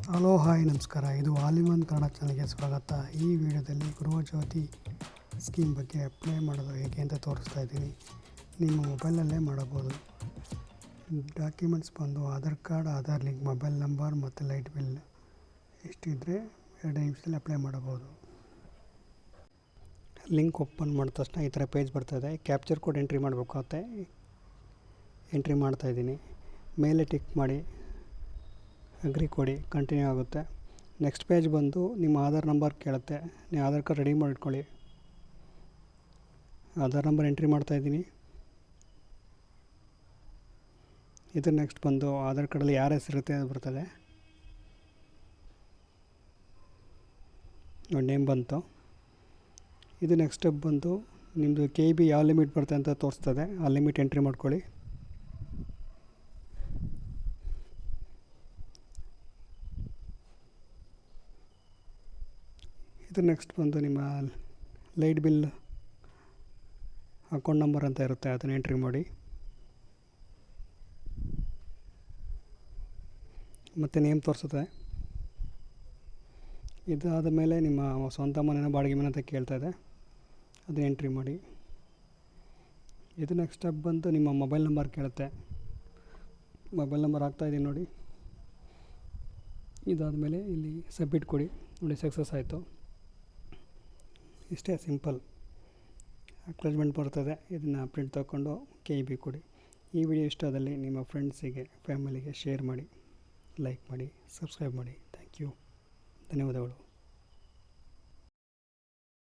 Hello hi ನಮಸ್ಕಾರ. ಇದು ಆಲಿಮನ್ ಕನ್ನಡ ಚಾನಲ್ಗೆ ಸ್ವಾಗತ. ಈ ವಿಡಿಯೋದಲ್ಲಿ ಗೃಹಜ್ಯೋತಿ ಸ್ಕೀಮ್ ಬಗ್ಗೆ ಅಪ್ಲೈ ಮಾಡೋದು ಹೇಗೆ ಅಂತ ತೋರಿಸ್ತಾ ಇದ್ದೀನಿ. ನಿಮ್ಮ ಮೊಬೈಲಲ್ಲೇ ಮಾಡಬಹುದು. ಡಾಕ್ಯುಮೆಂಟ್ಸ್ ಬಂದು Aadhaar card, Aadhaar link, mobile number ಮತ್ತು ಲೈಟ್ ಬಿಲ್ ಇಷ್ಟಿದ್ದರೆ 2 ನಿಮಿಷದಲ್ಲಿ ಅಪ್ಲೈ ಮಾಡಬಹುದು. ಲಿಂಕ್ ಓಪನ್ ಮಾಡಿದ ತಕ್ಷಣ ಈ ಥರ ಪೇಜ್ ಬರ್ತದೆ. ಕ್ಯಾಪ್ಚರ್ ಕೋಡ್ ಎಂಟ್ರಿ ಮಾಡಬೇಕಾಗುತ್ತೆ. ಎಂಟ್ರಿ ಮಾಡ್ತಾಯಿದ್ದೀನಿ. ಮೇಲೆ ಟಿಕ್ ಮಾಡಿ ಅಗ್ರಿ ಕೊಡಿ, ಕಂಟಿನ್ಯೂ ಆಗುತ್ತೆ. ನೆಕ್ಸ್ಟ್ ಪೇಜ್ ಬಂದು ನಿಮ್ಮ ಆಧಾರ್ ನಂಬರ್ ಕೇಳುತ್ತೆ. ನೀವು ಆಧಾರ್ ಕಾರ್ಡ್ ರೆಡಿ ಮಾಡಿಟ್ಕೊಳ್ಳಿ. ಆಧಾರ್ ನಂಬರ್ ಎಂಟ್ರಿ ಮಾಡ್ತಾಯಿದ್ದೀನಿ. ಇದು ನೆಕ್ಸ್ಟ್ ಬಂದು ಆಧಾರ್ ಕಾರ್ಡಲ್ಲಿ ಯಾರ ಹೆಸರಿರುತ್ತೆ ಅದು ಬರ್ತದೆ. ನೇಮ್ ಬಂತು. ಇದು ನೆಕ್ಸ್ಟ್ ಸ್ಟೆಪ್ ಬಂದು ನಿಮ್ಮದು KB ಯಾವ ಲಿಮಿಟ್ ಬರುತ್ತೆ ಅಂತ ತೋರಿಸ್ತದೆ. ಆ ಲಿಮಿಟ್ ಎಂಟ್ರಿ ಮಾಡ್ಕೊಳ್ಳಿ. ಇದು ನೆಕ್ಸ್ಟ್ ಬಂದು ನಿಮ್ಮ ಲೈಟ್ ಬಿಲ್ ಅಕೌಂಟ್ ನಂಬರ್ ಅಂತ ಇರುತ್ತೆ, ಅದನ್ನು ಎಂಟ್ರಿ ಮಾಡಿ. ಮತ್ತು ನೇಮ್ ತೋರಿಸುತ್ತೆ. ಇದಾದ ಮೇಲೆ ನಿಮ್ಮ ಸ್ವಂತ ಮನೆನ ಬಾಡಿಗೆ ಮನೆ ಅಂತ ಕೇಳ್ತಾ ಇದೆ, ಅದನ್ನು ಎಂಟ್ರಿ ಮಾಡಿ. ಇದು ನೆಕ್ಸ್ಟ್ ಸ್ಟೆಪ್ ಬಂದು ನಿಮ್ಮ ಮೊಬೈಲ್ ನಂಬರ್ ಕೇಳುತ್ತೆ. ಮೊಬೈಲ್ ನಂಬರ್ ಹಾಕ್ತಾಯಿದ್ದೀನಿ ನೋಡಿ. ಇದಾದಮೇಲೆ ಇಲ್ಲಿ ಸಬ್ಮಿಟ್ ಕೊಡಿ. ನೋಡಿ, ಸಕ್ಸಸ್ ಆಯಿತು. ಇಷ್ಟೇ ಸಿಂಪಲ್. ಅಕ್ನಾಲೇಜ್ಮೆಂಟ್ ಬರ್ತದೆ. ಇದನ್ನು ಪ್ರಿಂಟ್ ತಗೊಂಡು KB ಕೊಡಿ. ಈ ವಿಡಿಯೋ ಇಷ್ಟ ಆದಲ್ಲಿ ನಿಮ್ಮ ಫ್ರೆಂಡ್ಸಿಗೆ, ಫ್ಯಾಮಿಲಿಗೆ ಶೇರ್ ಮಾಡಿ, ಲೈಕ್ ಮಾಡಿ, ಸಬ್ಸ್ಕ್ರೈಬ್ ಮಾಡಿ. Thank you. ಧನ್ಯವಾದಗಳು.